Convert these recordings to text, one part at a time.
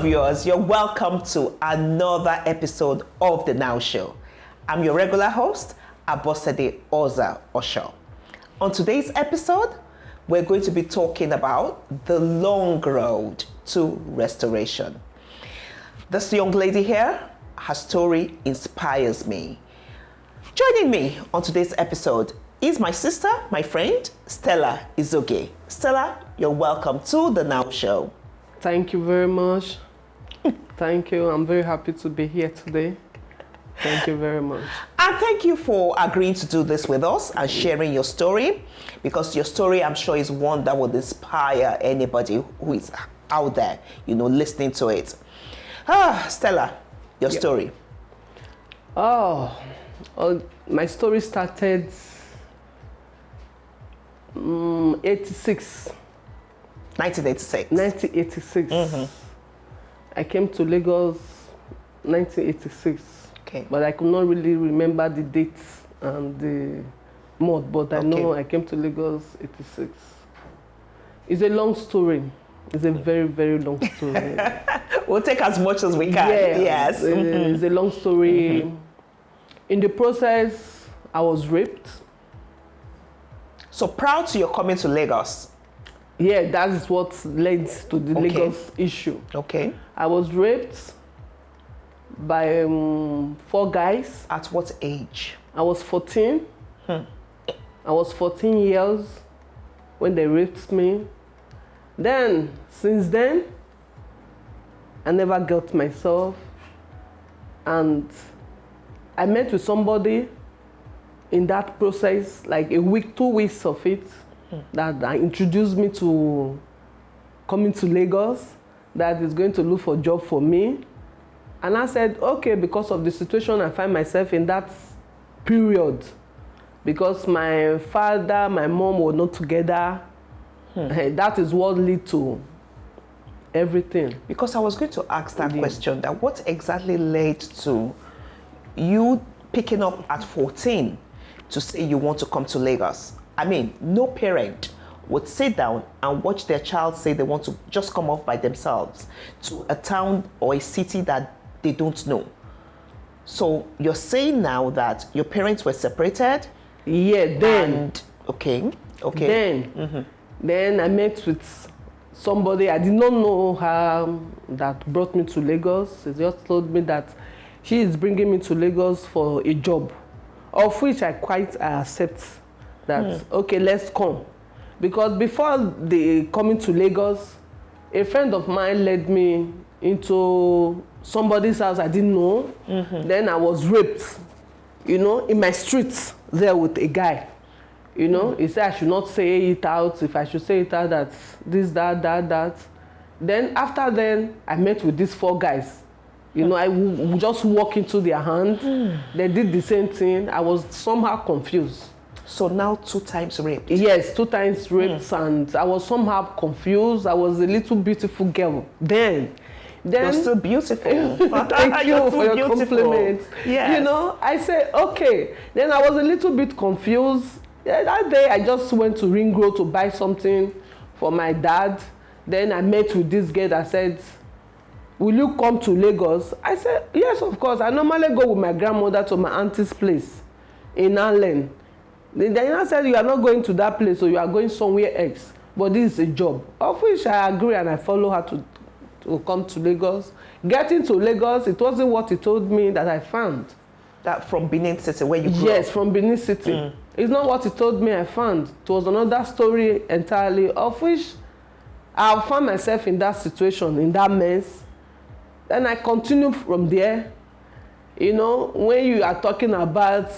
viewers, you're welcome to another episode of the N.O.W Show. I'm your regular host, Stella Izogie. On today's episode, we're going to be talking about the long road to restoration. This young lady here, her story inspires me. Joining me on today's episode is my sister, my friend, Stella Izogie. Stella, you're welcome to the N.O.W Show. Thank you very much. Thank you. I'm very happy to be here today. Thank you very much. And thank you for agreeing to do this with us and sharing your story, because your story, I'm sure, is one that would inspire anybody who is out there, listening to it. Stella, your story. My story started 1986. 1986. Mm-hmm. I came to Lagos 1986. Okay. But I could not really remember the dates and the month, but I know I came to Lagos 86. It's a long story. It's a very, very long story. We'll take as much as we can. Yeah, yes. It's a long story. Mm-hmm. In the process, I was raped. So prior to your coming to Lagos? Yeah, that is what led to the Lagos issue. Okay. I was raped by 4 guys. At what age? I was 14. I was 14 years when they raped me. Then, since then, I never got myself. And I met with somebody in that process, like a week, 2 weeks of it, that introduced me to coming to Lagos, that is going to look for a job for me. And I said, okay, because of the situation I find myself in that period, because my father, my mom were not together, that is what led to everything. Because I was going to ask that question, that what exactly led to you picking up at 14 to say you want to come to Lagos? I mean, no parent would sit down and watch their child say they want to just come off by themselves to a town or a city that they don't know. So you're saying now that your parents were separated? Yeah, then. Okay. Then I met with somebody, I did not know her, that brought me to Lagos. She just told me that she is bringing me to Lagos for a job, of which I quite accept. That, okay, let's come. Because before the coming to Lagos, a friend of mine led me into somebody's house I didn't know. Then I was raped, in my streets there with a guy. He said I should not say it out. If I should say it out, that this, that. Then after then, I met with these 4 guys. I would just walk into their hand. They did the same thing. I was somehow confused. So now 2 times raped? Yes, 2 times raped, and I was somehow confused. I was a little beautiful girl then. You're still beautiful. Thank you for your compliments. Yes. I said, okay. Then I was a little bit confused. That day I just went to Ring Road to buy something for my dad. Then I met with this girl that said, will you come to Lagos? I said, yes, of course. I normally go with my grandmother to my auntie's place in Allen. Then I said, you are not going to that place, so you are going somewhere else. But this is a job. Of which I agree, and I follow her to come to Lagos. Getting to Lagos, it wasn't what he told me that I found. That from Benin City, where you grew up? Yes, from Benin City. It's not what he told me I found. It was another story entirely, of which I found myself in that situation, in that mess. Then I continued from there. When you are talking about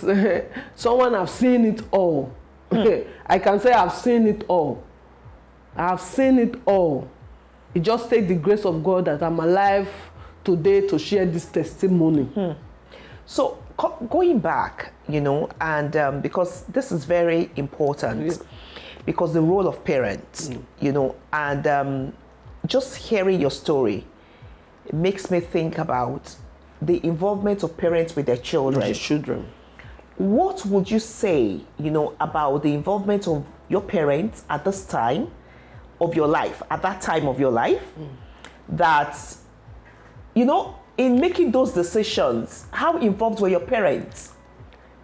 someone have seen it all, I can say I've seen it all. I have seen it all. It just takes the grace of God that I'm alive today to share this testimony. So going back, and because this is very important, because the role of parents, and just hearing your story, it makes me think about the involvement of parents with their children. What would you say, about the involvement of your parents at this time of your life, that you know, in making those decisions, how involved were your parents?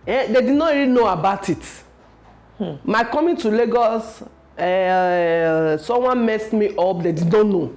They did not really know about it. My coming to Lagos, someone messed me up. They did not know.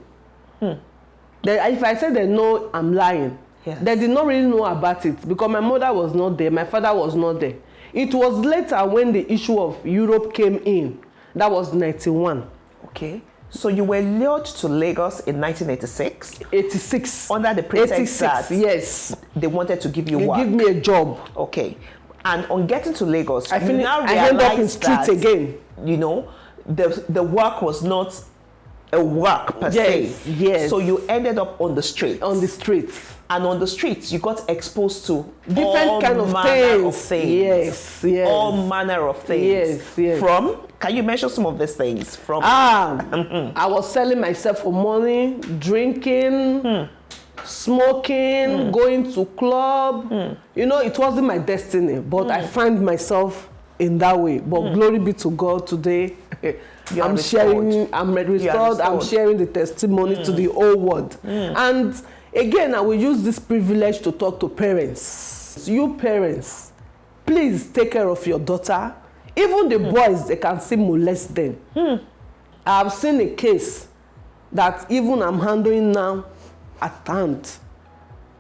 If I say they know, I'm lying. Yes. They did not really know about it because my mother was not there, my father was not there. It was later when the issue of Europe came in. That was 91. Okay. So you were lured to Lagos in 1986? 86. Under the pretext 86, that yes. they wanted to give you They work. give me a job. Okay. And on getting to Lagos, I you now end up in realized street that, again. you know, the work was not a work per Yes, se. yes. So you ended up on the streets. On the streets. And on the streets, you got exposed to Different all kind of manner of things. things. Yes, yes. All manner of things. Yes, yes. From, can you mention some of these things? From I was selling myself for money, drinking, smoking, going to club. You know, it wasn't my destiny, but I find myself in that way. But glory be to God today. I'm sharing, I'm restored, I'm sharing the testimony to the whole world. And again, I will use this privilege to talk to parents. You parents, please take care of your daughter. Even the boys, they can still molest them. I have seen a case that even I'm handling now at hand,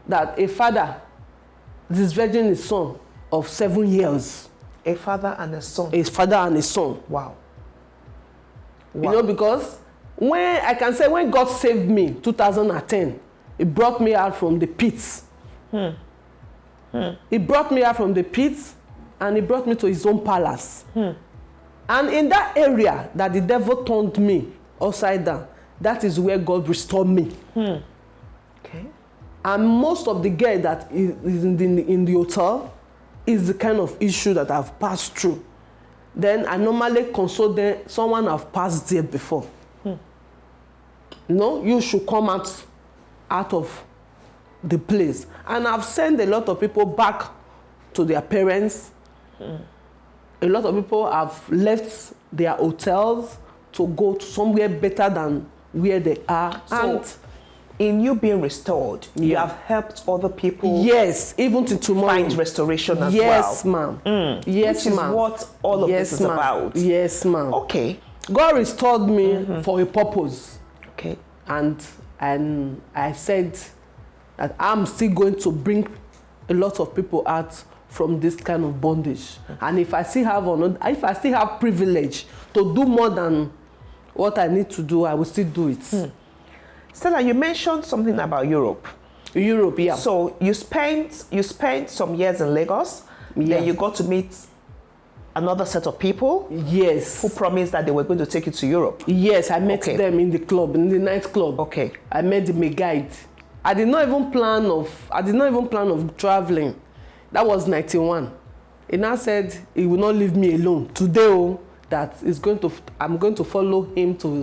that a father disvirgin his son of 7 years. a father and a son. His father and his son. Wow. You know, because when I can say when God saved me, 2010, He brought me out from the pits. He brought me out from the pits and He brought me to His own palace. And in that area that the devil turned me upside down, that is where God restored me. Okay. And most of the girl that is in the hotel is the kind of issue that I've passed through. Then I normally consult them, someone I've passed there before. No, you should come out of the place. And I've sent a lot of people back to their parents. A lot of people have left their hotels to go to somewhere better than where they are. So, in you being restored, you have helped other people. Yes, even to tomorrow. Find restoration as well. Yes, ma'am. Yes, which ma'am. is what all of this is about. Yes, ma'am. Okay. God restored me for a purpose. Okay. And I said that I'm still going to bring a lot of people out from this kind of bondage. And if I still have privilege to do more than what I need to do, I will still do it. Stella, you mentioned something about Europe. Europe, yeah. So you spent some years in Lagos. Yeah. Then you got to meet another set of people. Yes. Who promised that they were going to take you to Europe. Yes, I met them in the club, in the nightclub. Okay. I met the guide. I did not even plan of traveling. That was 91. He now said he will not leave me alone today. That I'm going to follow him to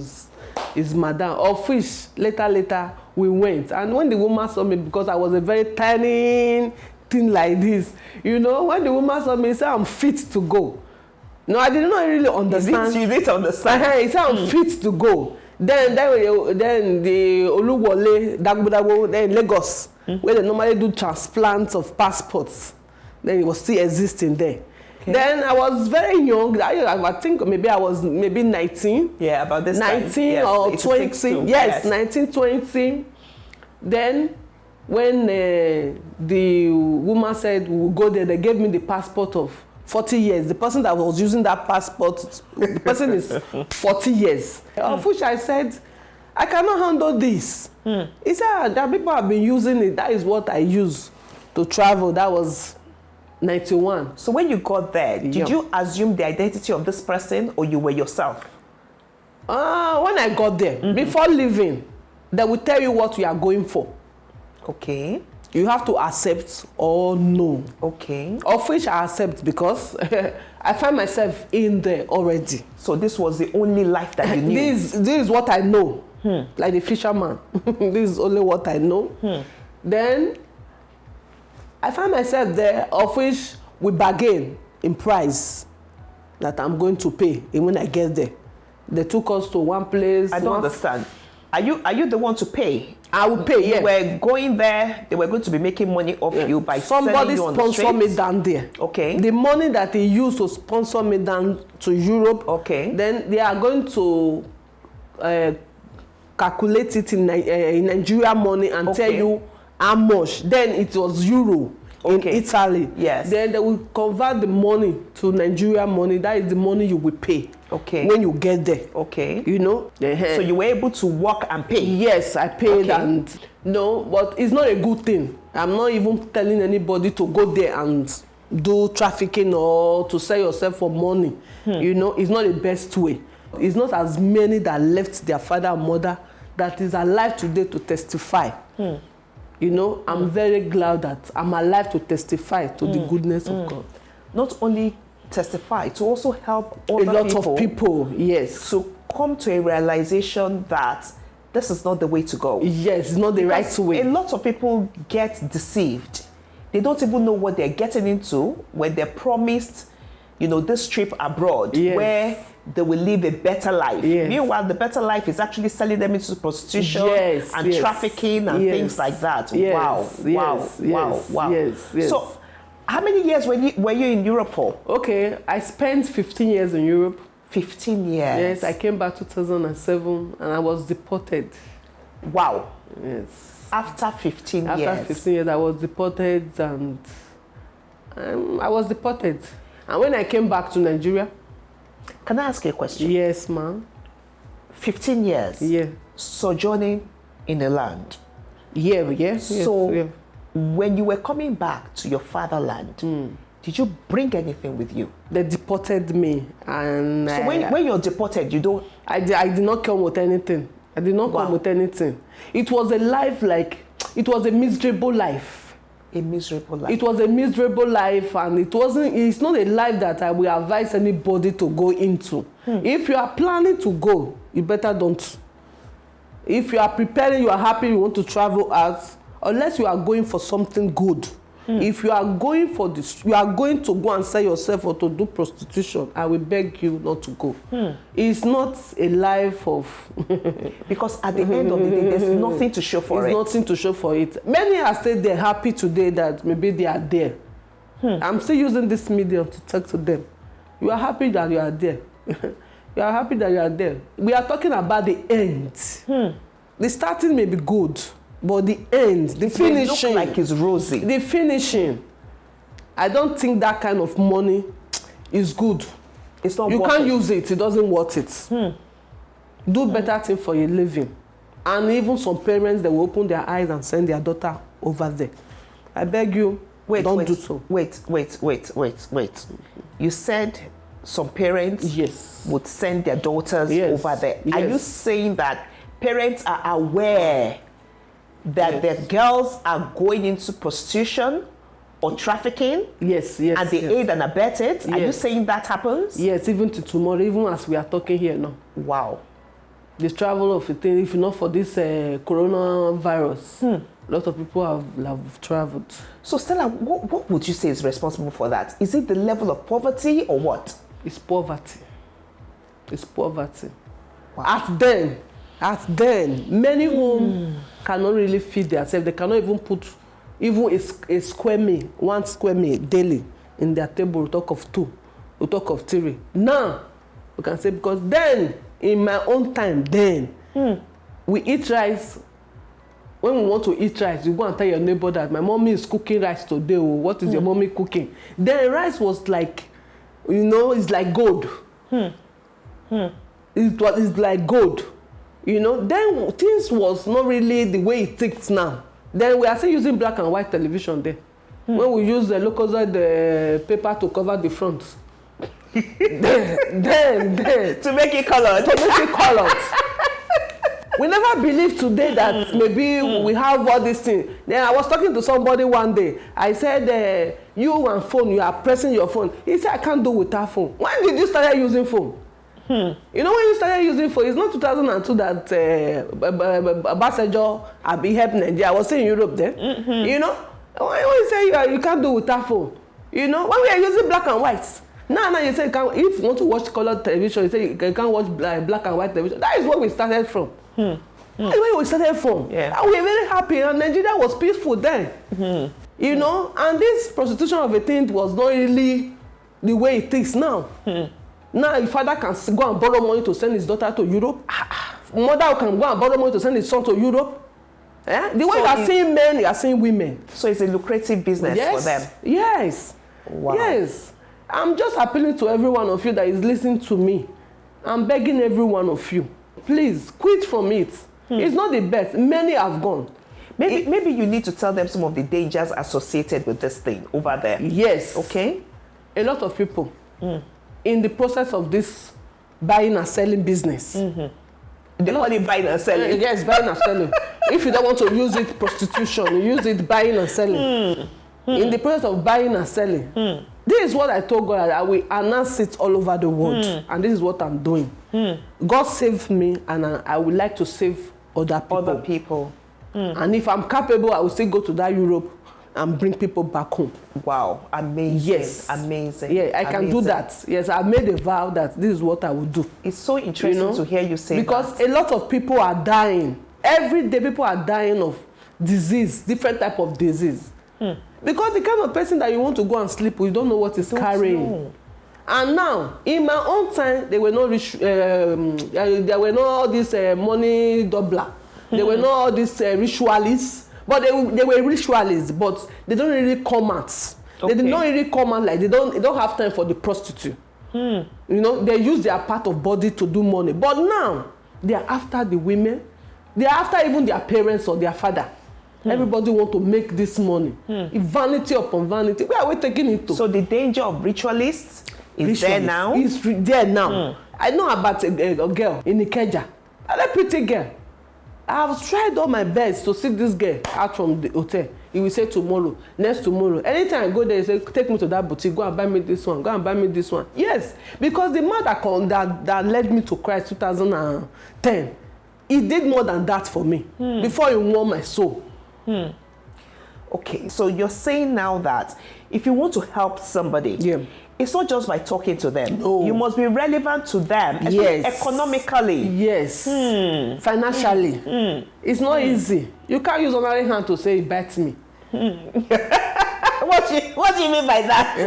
his madam. Of which later we went. And when the woman saw me, because I was a very tiny thing like this, you know, when the woman saw me, he said I'm fit to go. No, I did not really understand. You didn't understand. He said I'm fit to go. Then the Oluwole Dagbodago, then Lagos, where they normally do transplants of passports. Then it was still existing there. Okay. Then I was very young. I think I was 19. Yeah, about this 19 time. Yes, or 20. Too. Yes, 19, 20. Then when the woman said we'll go there, they gave me the passport of 40 years. The person that was using that passport, the person is 40 years. Of which I said, I cannot handle this. He said, that people have been using it. That is what I use to travel. That was 91. So when you got there, did you assume the identity of this person or you were yourself? When I got there, before leaving, they will tell you what you are going for. Okay. You have to accept or no. Okay. Of which I accept because I find myself in there already. So this was the only life that you knew? This is what I know. Like the fisherman. This is only what I know. Then I find myself there, of which we bargain in price that I'm going to pay and when I get there. They took us to one place. I don't understand. Are you the one to pay? I will pay. You were going there. They were going to be making money off you by somebody selling you on the sponsor me streets? down there. Okay. The money that they used to sponsor me down to Europe. Okay. Then they are going to calculate it in Nigeria money and tell you how much. Then it was euro in Italy. Yes. Then they will convert the money to Nigeria money. That is the money you will pay. Okay. When you get there. Okay. You know. So you were able to work and pay. Yes, I paid and no, but it's not a good thing. I'm not even telling anybody to go there and do trafficking or to sell yourself for money. You know, it's not the best way. It's not as many that left their father and mother that is alive today to testify. You know, I'm very glad that I'm alive to testify to the goodness of God. Not only testify, to also help A lot of people, yes. to come to a realization that this is not the way to go. Yes, it's not the right way. A lot of people get deceived. They don't even know what they're getting into when they're promised, you know, this trip abroad where they will live a better life. Meanwhile, the better life is actually selling them into prostitution and trafficking and things like that. Wow. So, how many years were you in Europe for? Okay, I spent 15 years in Europe. 15 years? Yes, I came back 2007 and I was deported. Wow. Yes. After 15 years? After 15 years, I was deported and I was deported. And when I came back to Nigeria... Can I ask you a question? Yes, ma'am. 15 years? Yeah. Sojourning in a land? So, when you were coming back to your fatherland, did you bring anything with you? They deported me, and so when you're deported, you don't. I did not come with anything. I did not come with anything. It was a life it was a miserable life. A miserable life. It was a miserable life, and it's not a life that I will advise anybody to go into. If you are planning to go, you better don't. If you are preparing, you are happy, you want to travel out, unless you are going for something good. If you are going for this, you are going to go and sell yourself or to do prostitution, I will beg you not to go. It's not a life of... Because at the end of the day, there's nothing to show for it. There's nothing to show for it. Many are saying they're happy today that maybe they are there. I'm still using this medium to talk to them. You are happy that you are there. You are happy that you are there. We are talking about the end. The starting may be good, but the end, the finishing, look like it's rosy. The finishing, I don't think that kind of money is good. It's not. You can't use it. It doesn't worth it. Do better thing for a living, and even some parents, they will open their eyes and send their daughter over there. I beg you, don't do so. Wait. You said some parents would send their daughters over there. Are you saying that parents are aware that their girls are going into prostitution or trafficking? Yes. And they aid and abet it? Are you saying that happens? Yes, even to tomorrow, even as we are talking here now. Wow. The travel of a thing, if not for this coronavirus, a lot of people have traveled. So Stella, what would you say is responsible for that? Is it the level of poverty or what? It's poverty. It's poverty. Wow. At then, many whom cannot really feed themselves. They cannot even put even a square meal, 1 square meal daily in their table. We talk of 2, we talk of 3. Now, we can say, because then, in my own time, we eat rice. When we want to eat rice, you go and tell your neighbor that my mommy is cooking rice today. Or what is your mommy cooking? Then rice was like, it's like gold. It's like gold. Then things was not really the way it is now. Then we are still using black and white television there. When we use the Lucozade paper to cover the front. then to make it colored. We never believed today that maybe we have all these things. Then I was talking to somebody one day. I said, you and phone, you are pressing your phone. He said, I can't do without phone. When did you start using phone? When you started using phone, it's not 2002 that Ambassador Abi helped Nigeria. I was in Europe then. When you say you can't do without phone, when we are using black and white. Now you say if you want to watch colored television, you say you can't watch black and white television. That is where we started from. That's where we started from. Yeah. And we were very happy, and Nigeria was peaceful then. You know, and this prostitution of a thing was not really the way it is now. Now, a father can go and borrow money to send his daughter to Europe. Mother can go and borrow money to send his son to Europe. The way you are seeing men, you are seeing women. So it's a lucrative business for them. Yes. Wow. Yes. I'm just appealing to every one of you that is listening to me. I'm begging every one of you, please quit from it. It's not the best. Many have gone. Maybe you need to tell them some of the dangers associated with this thing over there. Yes. Okay. A lot of people in the process of this buying and selling business. They call it buying and selling. Yes, buying and selling. If you don't want to use it prostitution, you use it buying and selling. In the process of buying and selling. This is what I told God, that I will announce it all over the world. And this is what I'm doing. God saved me, and I would like to save other people. And if I'm capable, I will still go to that Europe and bring people back home. Wow, amazing. Yes. Amazing. Yeah, I can do that. Yes, I made a vow that this is what I will do. It's so interesting to hear you say because that. a lot of people are dying. Every day people are dying of disease, different type of disease. Because the kind of person that you want to go and sleep with, you don't know what is carrying. Know. And now, in my own time, there were no there were no all this money doubler. There were no all these ritualists. But they were ritualists, but they don't really come out. They did not really come out, like they don't have time for the prostitute. You know, they use their part of body to do money. But now, they are after the women. They are after even their parents or their father. Everybody want to make this money. Vanity upon vanity. Where are we taking it to? So the danger of ritualists is there now? It's there now. I know about a girl in Ikeja. A pretty girl. I have tried all my best to see this girl out from the hotel. He will say tomorrow, next tomorrow. Anytime I go there, he say, take me to that boutique, go and buy me this one, go and buy me this one. Yes, because the man that led me to Christ 2010, he did more than that for me before he won my soul. Okay, so you're saying now that if you want to help somebody, it's not just by talking to them. No. You must be relevant to them, economically. Yes. Financially. It's not easy. You can't use another hand to say, bet me. What do you mean by that?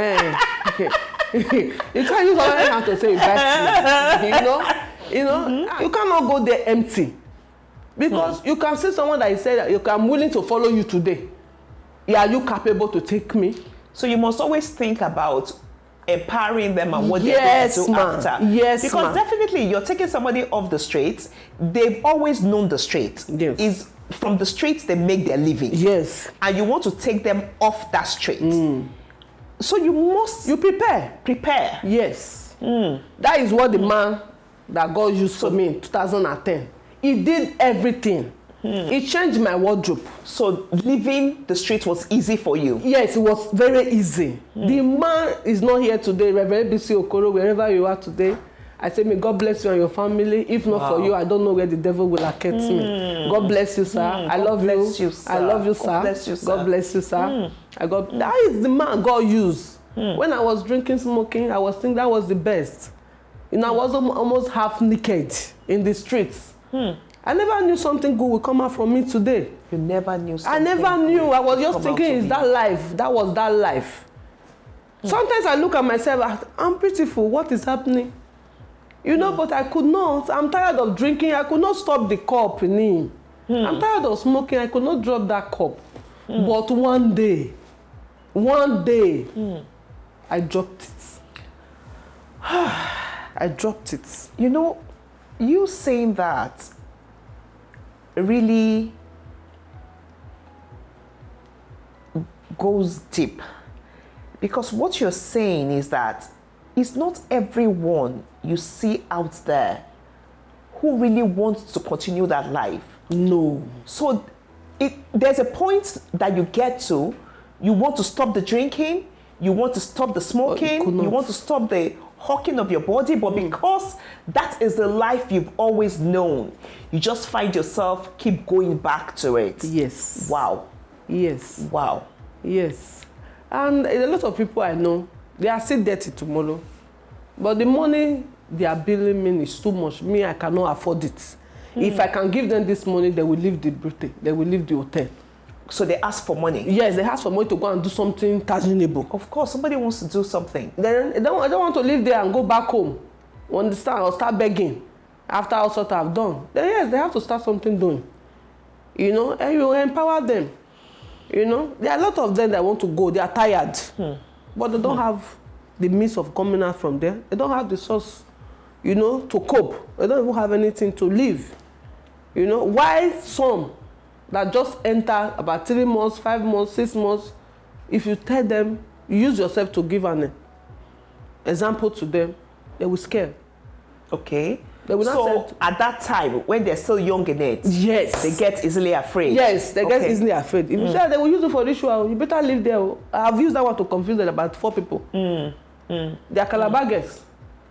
You can't use another hand to say, bet me. You know, you cannot go there empty. Because you can see someone that is saying that I'm willing to follow you today. Are you capable to take me? So you must always think about empowering them and what they're going to do after. Yes, because definitely you're taking somebody off the streets. They've always known the street. Yes. Is from the streets they make their living. Yes. And you want to take them off that street. So you prepare. Yes. That is what the man that God used for me in 2010. He did everything. He changed my wardrobe. So leaving the street was easy for you? Yes, it was very easy. The man is not here today, Reverend B.C. Okoro, wherever you are today. I say, may God bless you and your family. If not for you, I don't know where the devil will locate me. God bless you, sir. I love you. I love you, sir. God bless you, sir. God bless you, sir. That is the man God used. When I was drinking, smoking, I was thinking that was the best. You know, I was almost half naked in the streets. I never knew something good would come out from me today. You never knew something. I never knew. I was just thinking, is that life? That was that life. Sometimes I look at myself, I'm beautiful. What is happening? You know, but I could not. I'm tired of drinking. I could not stop the cup. I'm tired of smoking. I could not drop that cup. But one day, I dropped it. I dropped it. You know, you saying that really goes deep, because what you're saying is that it's not everyone you see out there who really wants to continue that life. No. So there's a point that you get to, you want to stop the drinking, you want to stop the smoking, you want to stop the hawking of your body, but because that is the life you've always known, you just find yourself keep going back to it. Yes. Wow. Yes. Wow. Yes. And a lot of people I know, they are still dirty tomorrow. But the money they are billing me is too much. Me, I cannot afford it. If I can give them this money, they will leave the beauty, they will leave the hotel. So they ask for money? Yes, they ask for money to go and do something tangible. Of course, somebody wants to do something. Then I don't want to live there and go back home. You understand? Or start begging after all sort I've done. Then yes, they have to start something doing. You know, and you empower them. You know, there are a lot of them that want to go. They are tired, but they don't have the means of coming out from there. They don't have the source, you know, to cope. They don't even have anything to live. You know, why some that just enter about 3 months, 5 months, 6 months, if you tell them, use yourself to give an example to them, they will scare. Okay. They will not so at that time, when they're still young in it, yes, they get easily afraid. Yes, they get easily afraid. If you say they will use it for ritual, you better live there. I've used that one to confuse them about 4 people. They are Calabar girls.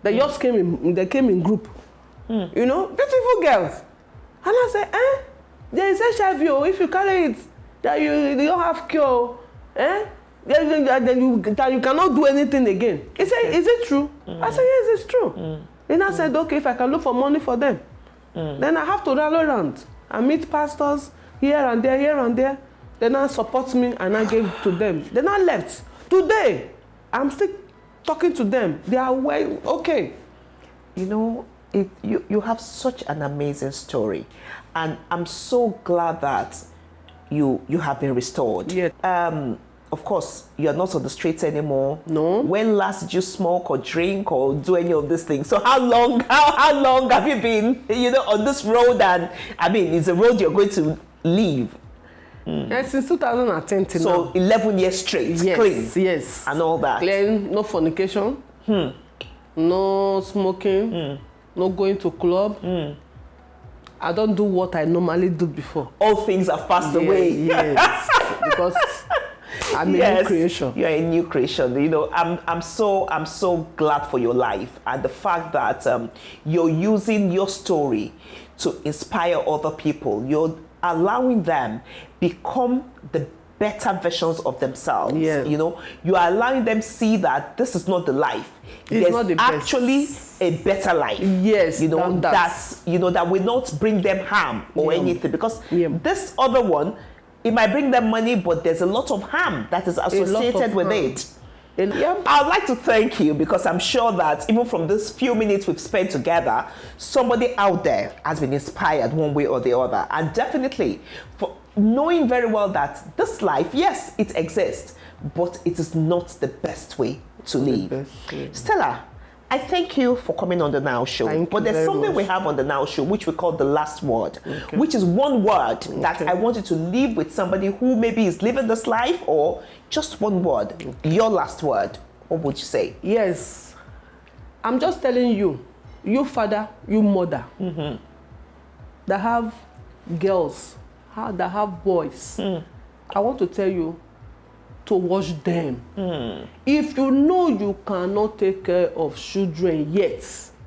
They just came in group. You know, beautiful girls. And I say, there is HIV, if you carry it, that you don't have cure, then you cannot do anything again. He said, is it true? I said, yes, it's true. Then I said, okay, if I can look for money for them, then I have to rally around and meet pastors here and there. They now support me and I gave to them. They now left. Today, I'm still talking to them. They are well, okay. You know, you have such an amazing story. And I'm so glad that you have been restored. Yeah. Of course, you're not on the streets anymore. No. When last did you smoke or drink or do any of these things? So how long have you been, you know, on this road? And I mean, it's a road you're going to leave. Since 2010 till so now. 11 years straight, yes, clean. Yes. And all that. Clean, no fornication, no smoking, no going to club. I don't do what I normally do before. All things have passed away. Yes, because I'm a new creation. You're a new creation. You know, I'm so glad for your life and the fact that you're using your story to inspire other people. You're allowing them become the better versions of themselves. Yeah. You know, you are allowing them see that this is not the life. It's not the best. Actually a better life. Yes, you know, that will not bring them harm or anything, because this other one, it might bring them money, but there's a lot of harm that is associated with it. I'd like to thank you, because I'm sure that even from this few minutes we've spent together, somebody out there has been inspired one way or the other. And definitely for knowing very well that this life, yes, it exists, but it is not the best way to live. Stella, I thank you for coming on the N.O.W. show. But there's something we have on the N.O.W. show which we call the last word, which is one word that I want you to leave with somebody who maybe is living this life, or just one word, your last word. What would you say? Yes. I'm just telling you, you father, you mother, that have girls, that have boys, I want to tell you to watch them. If you know you cannot take care of children yet,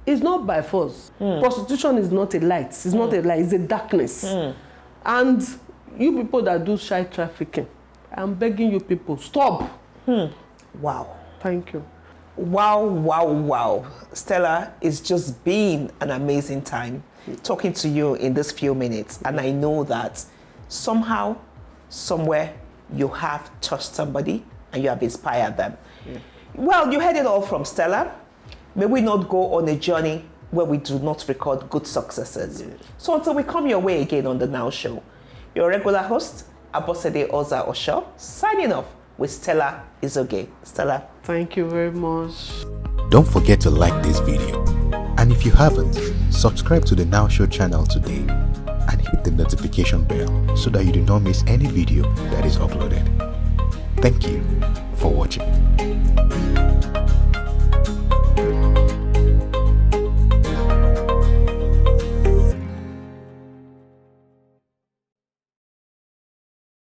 it's not by force. Prostitution is not a light. It's not a light. It's a darkness. And you people that do child trafficking, I'm begging you people, stop. Wow. Thank you. Wow. Stella, it's just been an amazing time talking to you in this few minutes. And I know that somehow, somewhere, you have touched somebody and you have inspired them. Well, you heard it all from Stella. May we not go on a journey where we do not record good successes. So until we come your way again on the N.O.W. show, your regular host, Abosede Oza Osho, signing off with Stella Izogie. Stella. Thank you very much. Don't forget to like this video. And if you haven't, subscribe to the N.O.W. show channel today and hit the notification bell so that you do not miss any video that is uploaded. Thank you for watching.